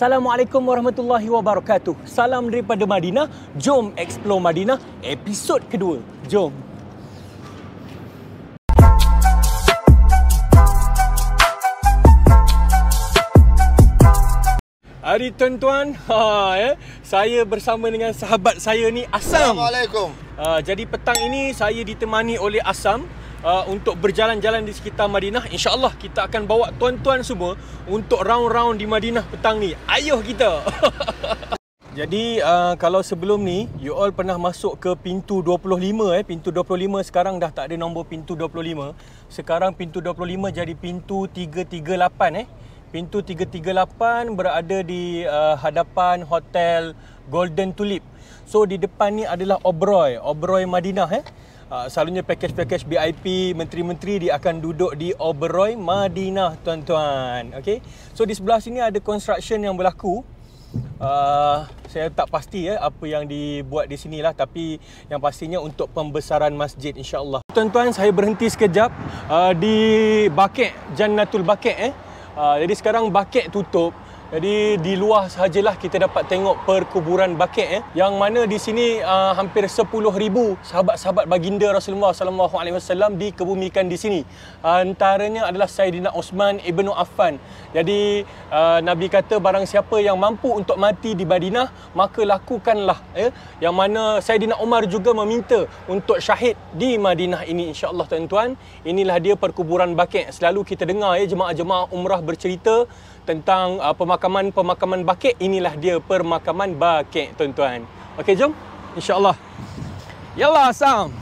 Assalamualaikum warahmatullahi wabarakatuh. Salam daripada Madinah. Jom explore Madinah episod kedua. Jom. Hari tuan-tuan, saya bersama dengan sahabat saya ni Asam. Assalamualaikum. Jadi petang ini saya ditemani oleh Asam untuk berjalan-jalan di sekitar Madinah. InsyaAllah kita akan bawa tuan-tuan semua untuk round-round di Madinah petang ni. Ayuh kita. Jadi kalau sebelum ni you all pernah masuk ke pintu 25 pintu 25 sekarang dah tak ada nombor pintu 25. Sekarang pintu 25 jadi pintu 338 Pintu 338 berada di hadapan Hotel Golden Tulip. So di depan ni adalah Oberoi Madinah selalunya package VIP menteri-menteri dia akan duduk di Oberoi Madinah tuan-tuan. Okey. So di sebelah sini ada construction yang berlaku. Saya tak pasti apa yang dibuat di sinilah, tapi yang pastinya untuk pembesaran masjid insya-Allah. Tuan-tuan, saya berhenti sekejap di Baqi' Jannatul Baqi'. Jadi sekarang Baqi' tutup. Jadi di luar sahajalah kita dapat tengok perkuburan Baqi' yang mana di sini hampir 10,000 sahabat-sahabat baginda Rasulullah sallallahu alaihi wasallam dikebumikan di sini. Antaranya adalah Sayyidina Uthman ibn Affan. Jadi Nabi kata barang siapa yang mampu untuk mati di Madinah maka lakukanlah yang mana Sayyidina Umar juga meminta untuk syahid di Madinah ini insya-Allah tuan-tuan. Inilah dia perkuburan Baqi'. Selalu kita dengar jemaah-jemaah umrah bercerita tentang pemakaman Baqi'. Inilah dia permakaman Baqi' tuan-tuan. Okey, jom insya-Allah. Yallah Sam.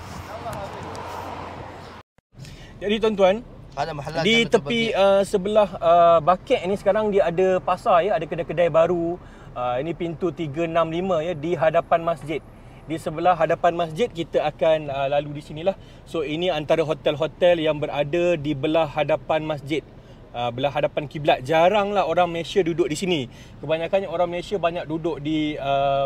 Jadi tuan-tuan, di tepi sebelah Baqi' ni sekarang dia ada pasar ada kedai-kedai baru. Ini pintu 365 di hadapan masjid. Di sebelah hadapan masjid kita akan lalu di sinilah. So ini antara hotel-hotel yang berada di belah hadapan masjid. Belah hadapan kiblat. Jaranglah orang Malaysia duduk di sini. Kebanyakannya orang Malaysia banyak duduk di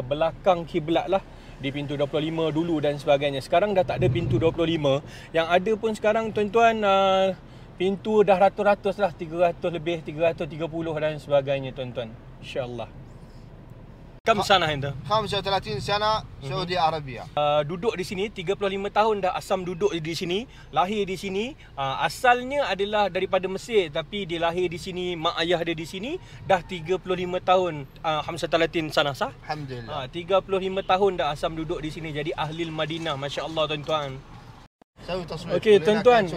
belakang kiblat lah, di pintu 25 dulu dan sebagainya. Sekarang dah tak ada pintu 25. Yang ada pun sekarang tuan-tuan pintu dah ratus-ratus lah, 300 lebih, 330 dan sebagainya tuan-tuan. InsyaAllah. Kam sana anda? 35 sana Saudi Arabia. Duduk di sini 35 tahun dah Asam duduk di sini, lahir di sini. Asalnya adalah daripada Mesir tapi dia lahir di sini, mak ayah dia di sini dah 35 tahun. 35 sana sah? Alhamdulillah. 35 tahun dah Asam duduk di sini jadi ahli Madinah, masya-Allah tuan-tuan. Okey tuan-tuan,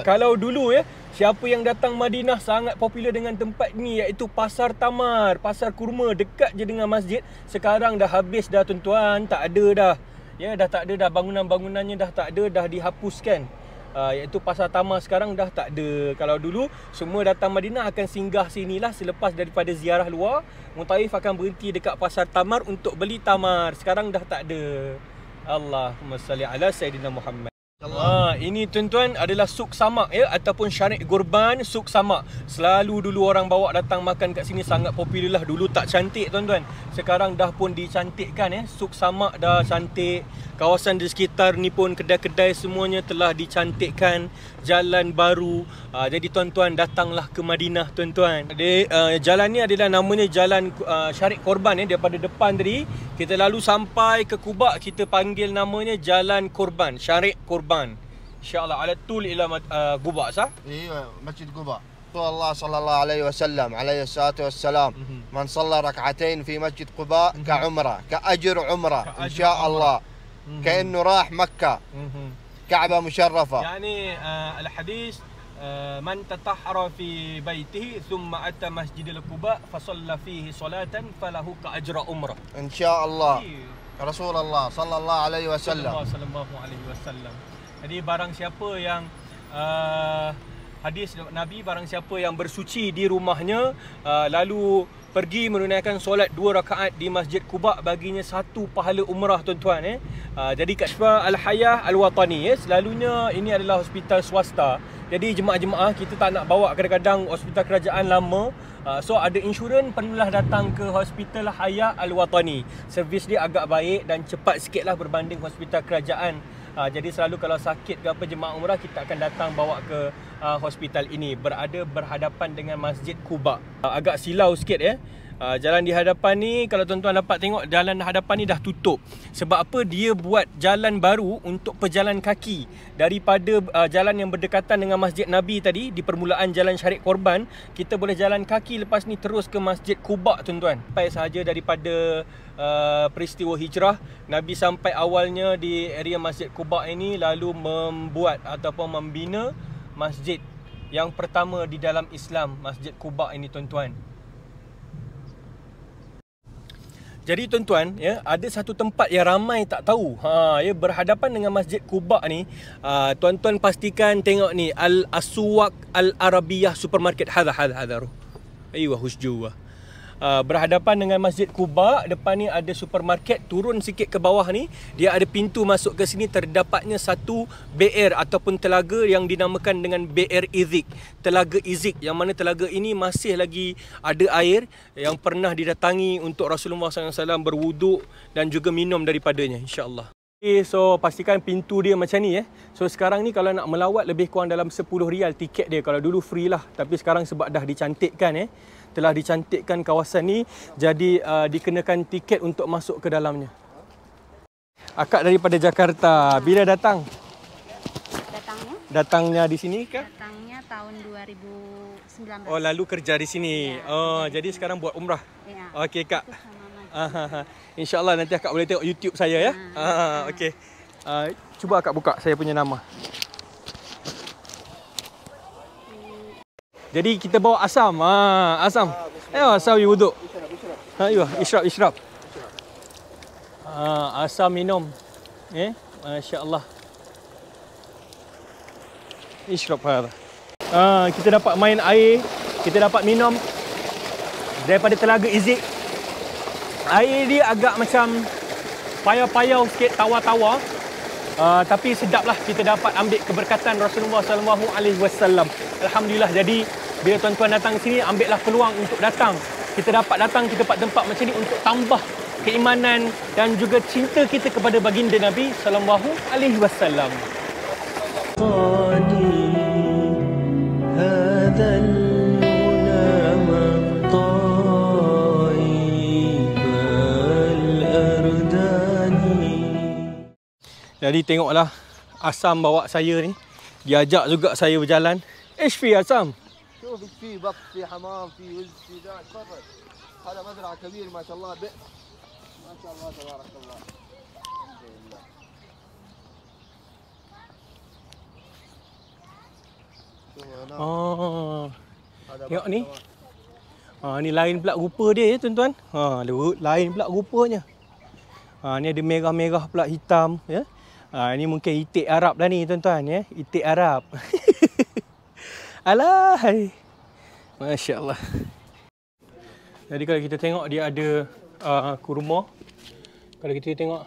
kalau dulu siapa yang datang Madinah sangat popular dengan tempat ni iaitu Pasar Tamar, pasar kurma dekat je dengan masjid. Sekarang dah habis dah tuan-tuan, tak ada dah. Dah tak ada dah, bangunan-bangunannya dah tak ada, dah dihapuskan. Iaitu Pasar Tamar sekarang dah tak ada. Kalau dulu semua datang Madinah akan singgah sinilah selepas daripada ziarah luar. Mutaif akan berhenti dekat Pasar Tamar untuk beli tamar. Sekarang dah tak ada. Allahumma salli ala Sayyidina Muhammad. Ini tuan-tuan adalah Suk Samak ataupun Syarik Gurban Suk Samak. Selalu dulu orang bawa datang makan kat sini, sangat popular lah. Dulu tak cantik tuan-tuan, sekarang dah pun dicantikkan Suk Samak dah cantik. Kawasan di sekitar ni pun kedai-kedai semuanya telah dicantikkan. Jalan baru. Jadi tuan-tuan datanglah ke Madinah tuan-tuan. Jalan ni adalah namanya Jalan Syarik Korban daripada depan tadi kita lalu sampai ke Quba, kita panggil namanya Jalan Korban, Syarik Korban. InsyaAllah ala tul ila Quba sah? Iya, Masjid Quba. Allah sallallahu alaihi wasallam alaihi salatu wassalam. Man shalla rak'atain fi Masjid Quba ka umrah, ka ajr umrah insyaallah. كأنه راح مكة كعبة مشرفة. يعني الحديث من تطهر في بيته ثم أتى مسجد القباء فصلى فيه صلاة فله كأجر عمرة إن شاء الله. رسول الله صلى الله عليه وسلم. صلى الله عليه وسلم. Jadi barang siapa yang hadis Nabi, barang siapa yang bersuci di rumahnya lalu pergi menunaikan solat 2 rakaat di Masjid Quba, baginya 1 pahala umrah tuan-tuan. Jadi kat Syifa Al-Hayah Al-Watani selalunya ini adalah hospital swasta. Jadi jemaah-jemaah kita tak nak bawa kadang-kadang hospital kerajaan lama. So ada insurans perlulah datang ke Hospital Hayah Al-Watani. Servis dia agak baik dan cepat sikit lah berbanding hospital kerajaan. Jadi selalu kalau sakit ke apa jemaah umrah kita akan datang bawa ke hospital ini. Berada berhadapan dengan Masjid Quba. Agak silau sikit Jalan di hadapan ni, kalau tuan-tuan dapat tengok, jalan hadapan ni dah tutup. Sebab apa? Dia buat jalan baru untuk pejalan kaki. Daripada jalan yang berdekatan dengan Masjid Nabi tadi, di permulaan Jalan Syariq Korban, kita boleh jalan kaki lepas ni terus ke Masjid Quba, tuan-tuan. Sampai sahaja daripada peristiwa hijrah, Nabi sampai awalnya di area Masjid Quba ini, lalu membuat ataupun membina masjid yang pertama di dalam Islam, Masjid Quba ini, tuan-tuan. Jadi tuan-tuan, ya, ada satu tempat yang ramai tak tahu. Ya, berhadapan dengan Masjid Quba ni, tuan-tuan pastikan tengok ni, Al-Aswaq Al-Arabiyah Supermarket. Hadha. Aywa husjuwa. Berhadapan dengan Masjid Quba, depan ni ada supermarket. Turun sikit ke bawah ni, dia ada pintu masuk ke sini. Terdapatnya satu bi'r ataupun telaga yang dinamakan dengan bi'r Izik, Telaga Izik, yang mana telaga ini masih lagi ada air yang pernah didatangi untuk Rasulullah SAW berwuduk dan juga minum daripadanya, insya-Allah. So pastikan pintu dia macam ni. So sekarang ni kalau nak melawat lebih kurang dalam 10 rial tiket dia. Kalau dulu free lah, tapi sekarang sebab dah dicantikkan, telah dicantikkan kawasan ni, jadi dikenakan tiket untuk masuk ke dalamnya. Akak daripada Jakarta, bila datang? Datangnya di sini ke? Datangnya tahun 2019. Oh, lalu kerja di sini. Ya, jadi sekarang buat umrah. Ya. Okey Kak. InsyaAllah nanti akak boleh tengok YouTube saya, ya. Okey. Cuba akak buka saya punya nama. Jadi kita bawa asam. Asam. Ayo, asam wuduk. Ayo, isyrab. Asam minum. Masya-Allah. Isyrab hada. Kita dapat main air, kita dapat minum daripada telaga Izik. Air dia agak macam payau-payau sikit, tawa-tawa. Tapi sedaplah, kita dapat ambil keberkatan Rasulullah SAW. Alhamdulillah. Jadi bila tuan-tuan datang sini, ambillah peluang untuk datang. Kita dapat datang ke tempat macam ni untuk tambah keimanan dan juga cinta kita kepada baginda Nabi SAW. Jadi tengoklah, Asam bawa saya ni. Dia ajak juga saya berjalan. ايش في Asam? شوف في بط في حمام في وز في ذا تفضل. هذا مزرعة كبير ما شاء الله بئر. ما شاء الله تبارك الله. Tengok ni. Ni lain pula rupa dia, ya tuan-tuan. Lain pula rupanya. Ni ada merah-merah pula, hitam, ya. Ni mungkin itik Arab dah ni, tuan-tuan, ya. Itik Arab. Alahai. Masya-Allah. Jadi kalau kita tengok, dia ada kurma. Kalau kita tengok,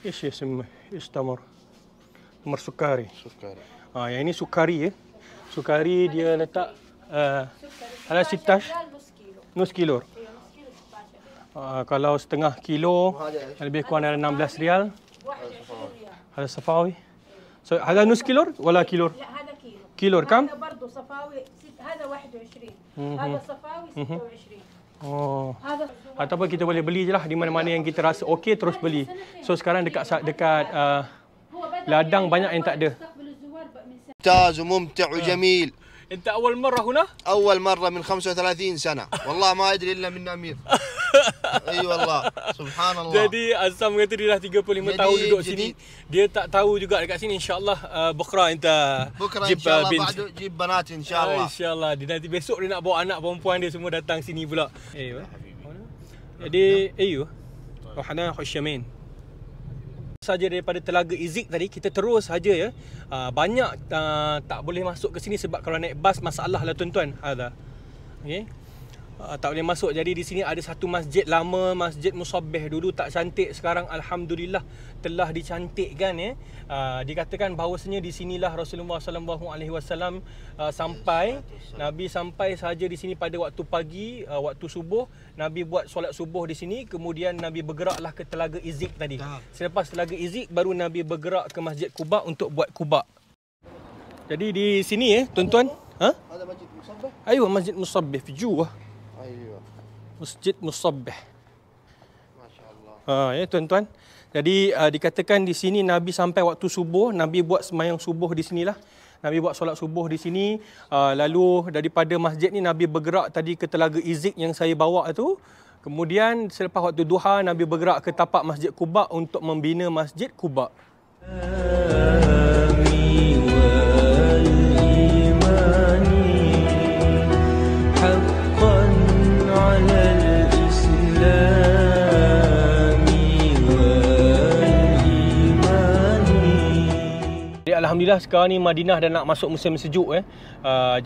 ish istamar. Tamar sukari. Yang ini sukari, ya. Sukari dia letak ada 16 nus kilo. Kalau setengah kilo lebih kurang dalam 16 rial. Ada safawi. So ada nus kilo wala kilo? كيلو كم؟ هذا برضه صفاوي هذا 21 هذا صفاوي 26 هذا ataupun kita boleh beli je lah di mana-mana yang kita rasa okey, terus beli. So sekarang dekat ladang banyak yang tak ada. ممتاز وممتع وجميل. انت اول مره هنا؟ اول مره من 35 سنه والله ما ادري الا من امير. اي والله سبحان الله. Jadi Asam kata dia dah 35 tahun duduk sini. Dia tak tahu juga dekat sini, insya-Allah bukra enta jib insya-Allah بعد جيب بنات insya-Allah. Insya-Allah. Dia nanti besok dia nak bawa anak perempuan dia semua datang sini pula. Jadi Rohana Husyamin. Saja daripada telaga Izik tadi, kita terus saja, ya. Banyak tak boleh masuk ke sini sebab kalau naik bas masalah lah, tuan-tuan. Okey. Tak boleh masuk. Jadi di sini ada satu masjid lama, Masjid Musabbih. Dulu tak cantik, sekarang alhamdulillah telah dicantikkan, ya. Dikatakan bahawasanya di sinilah Rasulullah SAW sampai. Nabi sampai saja di sini pada waktu pagi, waktu subuh. Nabi buat solat subuh di sini, kemudian Nabi bergeraklah ke telaga Izik tadi. Selepas telaga Izik baru Nabi bergerak ke Masjid Quba untuk buat Quba. Jadi di sini, tuan-tuan, هذا مسجد مصبح. ايوه مسجد مصبح في جوا. ايوه Masjid Musabbih. Masya-Allah. Ya tuan-tuan. Jadi dikatakan di sini Nabi sampai waktu subuh, Nabi buat sembahyang subuh di sinilah. Nabi buat solat subuh di sini. Lalu daripada masjid ni Nabi bergerak tadi ke Telaga Izik yang saya bawa tu. Kemudian selepas waktu duha Nabi bergerak ke tapak Masjid Quba untuk membina Masjid Quba. Alhamdulillah sekarang ni Madinah dah nak masuk musim sejuk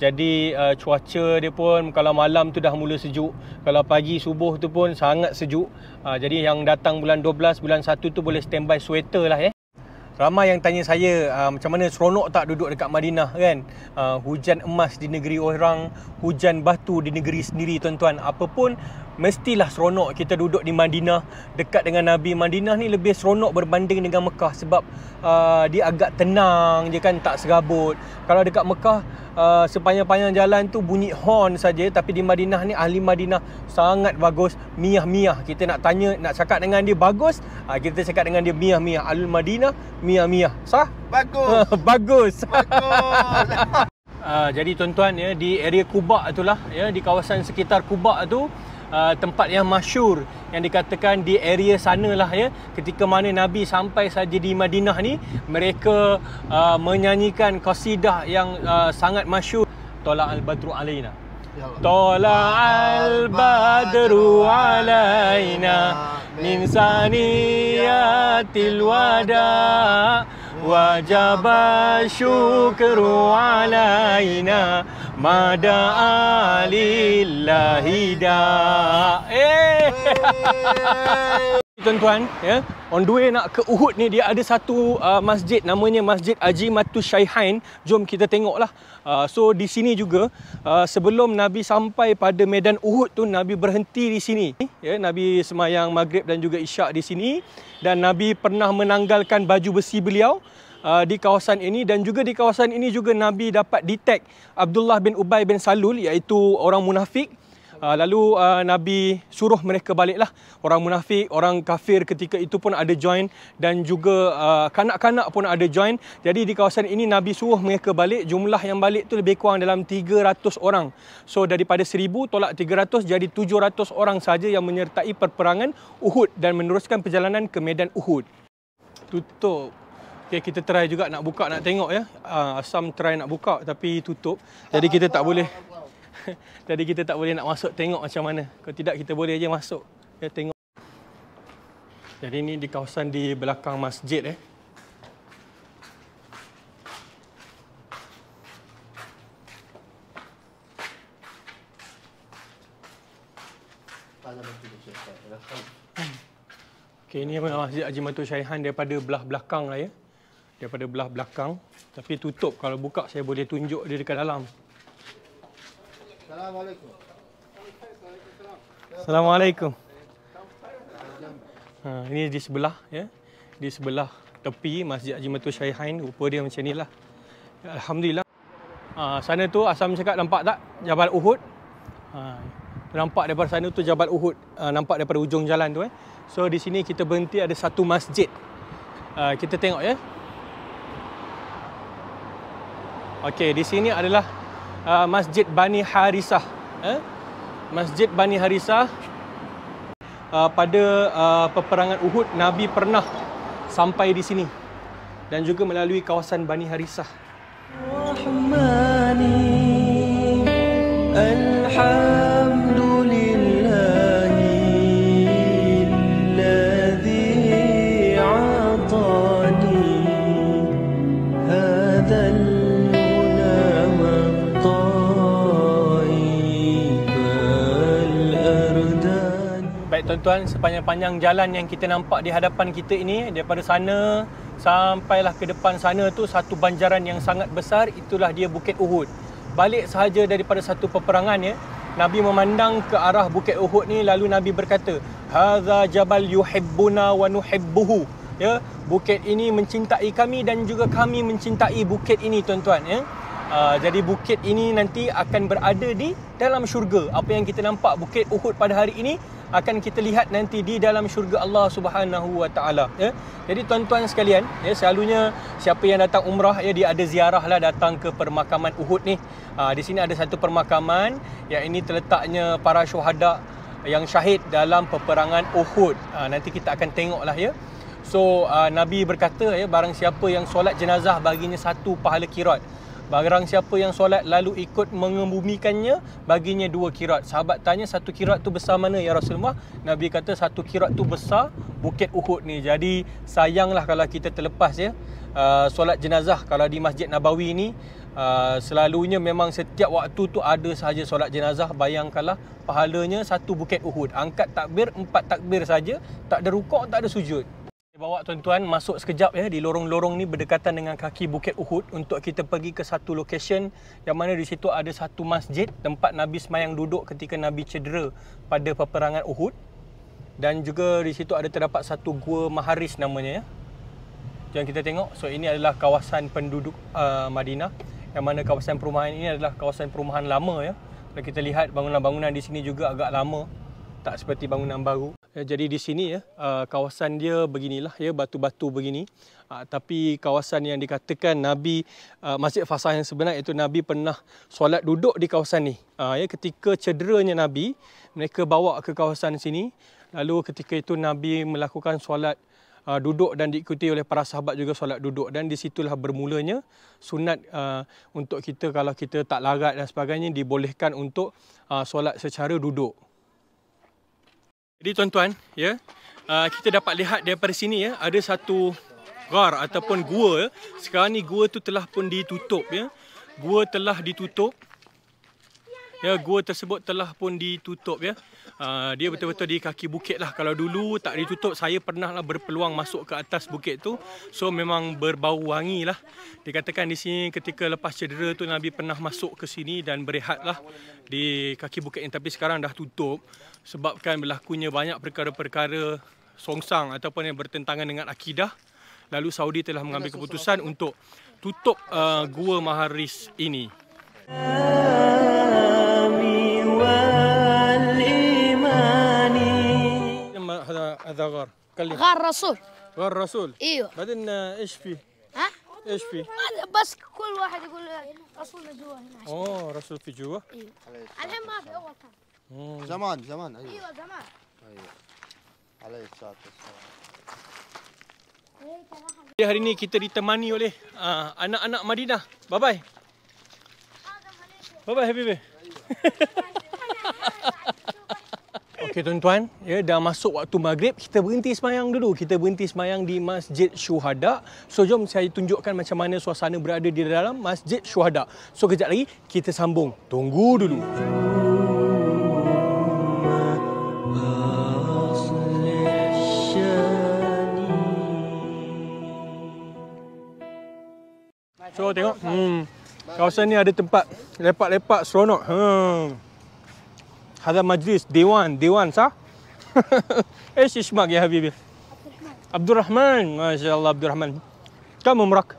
jadi cuaca dia pun kalau malam tu dah mula sejuk, kalau pagi subuh tu pun sangat sejuk. Jadi yang datang bulan 12, bulan 1 tu boleh standby sweater lah Ramai yang tanya saya macam mana seronok tak duduk dekat Madinah kan. Hujan emas di negeri orang, hujan batu di negeri sendiri tuan-tuan. Apapun mestilah seronok kita duduk di Madinah dekat dengan Nabi. Madinah ni lebih seronok berbanding dengan Mekah sebab dia agak tenang je kan, tak serabut. Kalau dekat Mekah sepanjang-panjang jalan tu bunyi horn saja, tapi di Madinah ni ahli Madinah sangat bagus, miyah-miyah. Kita nak tanya, nak cakap dengan dia bagus, kita cakap dengan dia miyah-miyah. Ahli Madinah miyah-miyah. Sah? Bagus. Bagus. Bagus. Jadi tuan-tuan di area Quba itulah di kawasan sekitar Quba tu tempat yang masyhur yang dikatakan di area sanalah ketika mana Nabi sampai saja di Madinah ni, mereka menyanyikan qasidah yang sangat masyhur. Tala al-badru alaina. Tala al-badru alaina min saniyatil wada wajaba syukru alaina mada'a lillahi da. Tuan-tuan, on the way nak ke Uhud ni dia ada satu masjid namanya Masjid Ajimatus Syaihain. Jom kita tengoklah. So di sini juga sebelum Nabi sampai pada medan Uhud tu, Nabi berhenti di sini. Nabi semayang Maghrib dan juga Isyak di sini, dan Nabi pernah menanggalkan baju besi beliau di kawasan ini, dan juga di kawasan ini juga Nabi dapat detect Abdullah bin Ubay bin Salul, iaitu orang munafik. Lalu Nabi suruh mereka baliklah. Orang munafik, orang kafir ketika itu pun ada join, dan juga kanak-kanak pun ada join. Jadi di kawasan ini Nabi suruh mereka balik. Jumlah yang balik tu lebih kurang dalam 300 orang. So daripada 1000 tolak 300 jadi 700 orang saja yang menyertai perperangan Uhud dan meneruskan perjalanan ke medan Uhud. Tutup. Okay, kita try juga nak buka, nak tengok Asam try nak buka tapi tutup. Jadi kita tak boleh. Jadi kita tak boleh nak masuk tengok macam mana. Kalau tidak kita boleh aja masuk tengok. Jadi ini di kawasan di belakang masjid Okay, ini Masjid Ajimatus Syaihain daripada belah belakang lah daripada belah belakang, tapi tutup. Kalau buka saya boleh tunjuk dia dekat dalam. Assalamualaikum. Assalamualaikum. Ini di sebelah di sebelah tepi Masjid Ajimatus Syaihain. Rupa dia macam inilah. Alhamdulillah. Sana tu Asam cakap nampak tak Jabal Uhud? Nampak daripada sana tu Jabal Uhud. Nampak daripada ujung jalan tu So di sini kita berhenti, ada satu masjid. Kita tengok Okey, di sini adalah Masjid Bani Harisah. Masjid Bani Harisah. Pada peperangan Uhud, Nabi pernah sampai di sini dan juga melalui kawasan Bani Harisah. Tuan-tuan, sepanjang-panjang jalan yang kita nampak di hadapan kita ini, daripada sana sampailah ke depan sana tu satu banjaran yang sangat besar, itulah dia Bukit Uhud. Balik sahaja daripada satu peperangan Nabi memandang ke arah Bukit Uhud ni, lalu Nabi berkata, "Hadza jabal yuhibbuna wa nuhibbuhu." Bukit ini mencintai kami dan juga kami mencintai bukit ini tuan-tuan Jadi bukit ini nanti akan berada di dalam syurga. Apa yang kita nampak bukit Uhud pada hari ini akan kita lihat nanti di dalam syurga Allah Subhanahu Wa Taala. Ya. Jadi tuan-tuan sekalian, ya, selalunya siapa yang datang umrah, ya, dia ada ziarah lah datang ke permakaman Uhud ni. Di sini ada satu permakaman yang ini terletaknya para syuhada yang syahid dalam peperangan Uhud. Nanti kita akan tengoklah, ya. So Nabi berkata, ya, barang siapa yang solat jenazah baginya 1 pahala kirat. Barang siapa yang solat lalu ikut mengebumikannya baginya 2 kirat. Sahabat tanya 1 kirat tu besar mana ya Rasulullah? Nabi kata 1 kirat tu besar bukit Uhud ni. Jadi sayanglah kalau kita terlepas, ya, solat jenazah. Kalau di Masjid Nabawi ni selalunya memang setiap waktu tu ada sahaja solat jenazah. Bayangkanlah pahalanya 1 bukit Uhud. Angkat takbir 4 takbir saja, tak ada rukuk, tak ada sujud. Bawa tuan-tuan masuk sekejap, ya, di lorong-lorong ni berdekatan dengan kaki Bukit Uhud untuk kita pergi ke satu location yang mana di situ ada satu masjid tempat Nabi semayang duduk ketika Nabi cedera pada peperangan Uhud, dan juga di situ ada terdapat satu gua Maharis namanya, ya. Jom kita tengok. So ini adalah kawasan penduduk Madinah, yang mana kawasan perumahan ini adalah kawasan perumahan lama, ya. Kalau kita lihat bangunan-bangunan di sini juga agak lama, tak seperti bangunan baru. Jadi di sini, ya, kawasan dia beginilah, ya, batu-batu begini. Tapi kawasan yang dikatakan Nabi, Masjid Fasah yang sebenar, iaitu Nabi pernah solat duduk di kawasan ni. Ya, ketika cederanya Nabi, mereka bawa ke kawasan sini. Lalu ketika itu Nabi melakukan solat duduk dan diikuti oleh para sahabat juga solat duduk. Dan di situlah bermulanya sunat untuk kita, kalau kita tak larat dan sebagainya, dibolehkan untuk solat secara duduk. Jadi tuan-tuan, ya, kita dapat lihat daripada sini, ya, ada satu ghar ataupun gua. Sekarang ni gua tu telah pun ditutup, ya. Gua telah ditutup. Ya, gua tersebut telah pun ditutup, ya. Dia betul-betul di kaki bukit lah. Kalau dulu tak ditutup, saya pernah lah berpeluang masuk ke atas bukit tu. So memang berbau wangi lah. Dikatakan di sini ketika lepas cedera tu Nabi pernah masuk ke sini dan berehat lah di kaki bukit ini. Tapi sekarang dah tutup sebabkan berlakunya banyak perkara-perkara songsang ataupun yang bertentangan dengan akidah. Lalu Saudi telah mengambil keputusan untuk tutup gua Maharis ini. هذا غار كلم غار رسول غار رسول ايوه بعدين ايش فيه ها ايش فيه بس كل واحد يقول رسولنا جوا هنا رسول في جوا ايوه الحين ما في اول كان زمان ايوه زمان عليه الصلاه والسلام. Hari ini kita ditemani oleh anak-anak Madinah. Bye-bye. Bye-bye Habibi. Okey tuan-tuan, ya, dah masuk waktu maghrib, kita berhenti semayang dulu. Kita berhenti semayang di Masjid Syuhada. So jom saya tunjukkan macam mana suasana berada di dalam Masjid Syuhada. So kejap lagi kita sambung. Tunggu dulu. So tengok, kawasan ni ada tempat lepak-lepak seronok. هذا مجلس ديوان صح؟ ايش اسمك يا حبيبي؟ عبد الرحمن. ما شاء الله عبد الرحمن. كم عمرك؟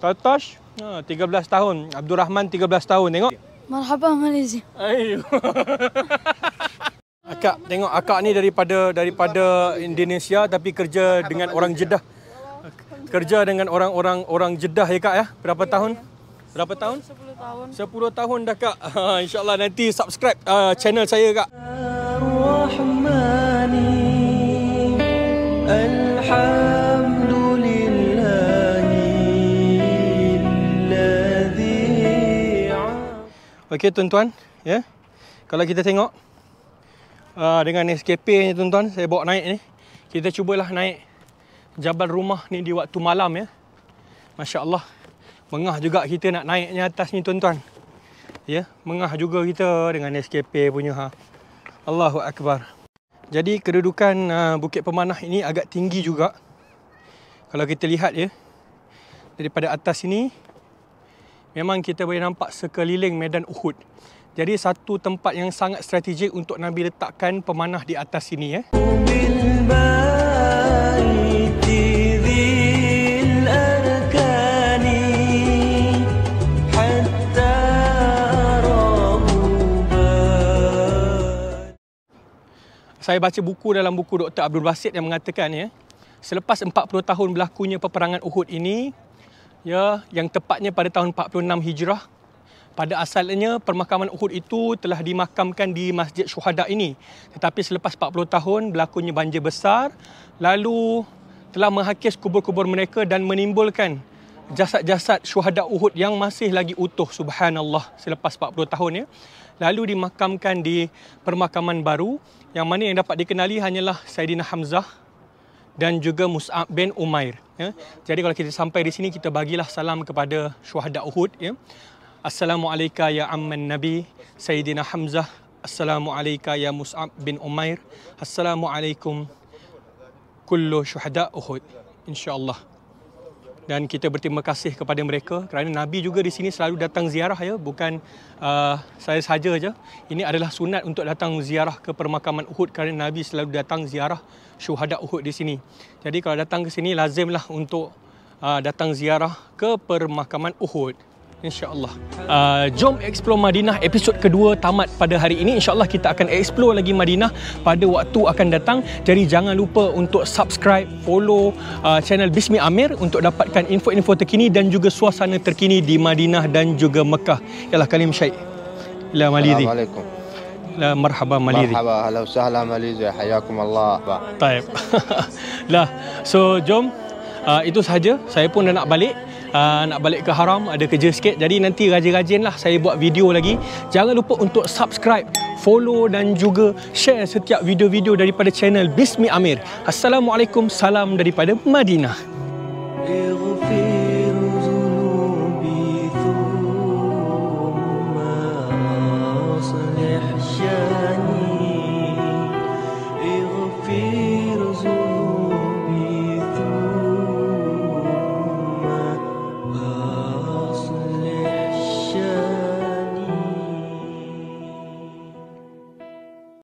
13. 13 tahun. Abdul Rahman 13 tahun. Tengok. مرحبا ماليزيا. Ayo. Akak, tengok akak ni daripada Indonesia tapi kerja dengan orang Jeddah. Kerja dengan orang Jeddah, ya kak, ya? Berapa tahun? 10 tahun. 10 tahun dah kak. InsyaAllah nanti subscribe channel saya kak. Okey tuan-tuan, ya. Kalau kita tengok dengan SKP ni tuan-tuan, saya bawa naik ni. Kita cubalah naik Jabal Rumah ni di waktu malam, ya. Masya-Allah. Mengah juga kita nak naiknya atas ni tuan-tuan. Ya, mengah juga kita dengan SKP punya. Allahu Akbar. Jadi kedudukan Bukit Pemanah ini agak tinggi juga. Kalau kita lihat, ya, daripada atas ini memang kita boleh nampak sekeliling medan Uhud. Jadi satu tempat yang sangat strategik untuk Nabi letakkan pemanah di atas sini, ya. saya baca buku dalam buku Dr. Abdul Basit yang mengatakan ya, selepas 40 tahun berlakunya peperangan Uhud ini, ya, yang tepatnya pada tahun 46 Hijrah, pada asalnya permakaman Uhud itu telah dimakamkan di Masjid Syuhada ini. Tetapi selepas 40 tahun berlakunya banjir besar, lalu telah menghakis kubur-kubur mereka dan menimbulkan jasad-jasad syuhada Uhud yang masih lagi utuh, subhanallah, selepas 40 tahun ya. Lalu dimakamkan di permakaman baru yang mana yang dapat dikenali hanyalah Saidina Hamzah dan juga Mus'ab bin Umair ya. Jadi kalau kita sampai di sini, kita bagilah salam kepada syuhada Uhud ya. Assalamualaikum ya amman Nabi Saidina Hamzah, Assalamualaikum ya Mus'ab bin Umair, Assalamualaikum kullu syuhada Uhud, insya-Allah. Dan kita berterima kasih kepada mereka kerana Nabi juga di sini selalu datang ziarah ya, bukan saya saja je. Ini adalah sunat untuk datang ziarah ke permakaman Uhud kerana Nabi selalu datang ziarah syuhada Uhud di sini. Jadi kalau datang ke sini lazimlah untuk datang ziarah ke permakaman Uhud, insya-Allah. Jom explore Madinah episod kedua tamat pada hari ini. InsyaAllah kita akan explore lagi Madinah pada waktu akan datang. Jadi jangan lupa untuk subscribe, follow channel Bismi Amir untuk dapatkan info-info terkini dan juga suasana terkini di Madinah dan juga Mekah. Yalah Kalim Syekh. La Malidi. Assalamualaikum. La marhaba Malidi. Marhaba, halo sahla Malaysia, hayakum Allah. Taib. Lah, so jom. Itu sahaja. Saya pun dah nak balik. Nak balik ke haram, ada kerja sikit. Jadi nanti rajin-rajinlah saya buat video lagi. Jangan lupa untuk subscribe, follow dan juga share setiap video-video daripada channel Bismi Amir. Assalamualaikum, salam daripada Madinah.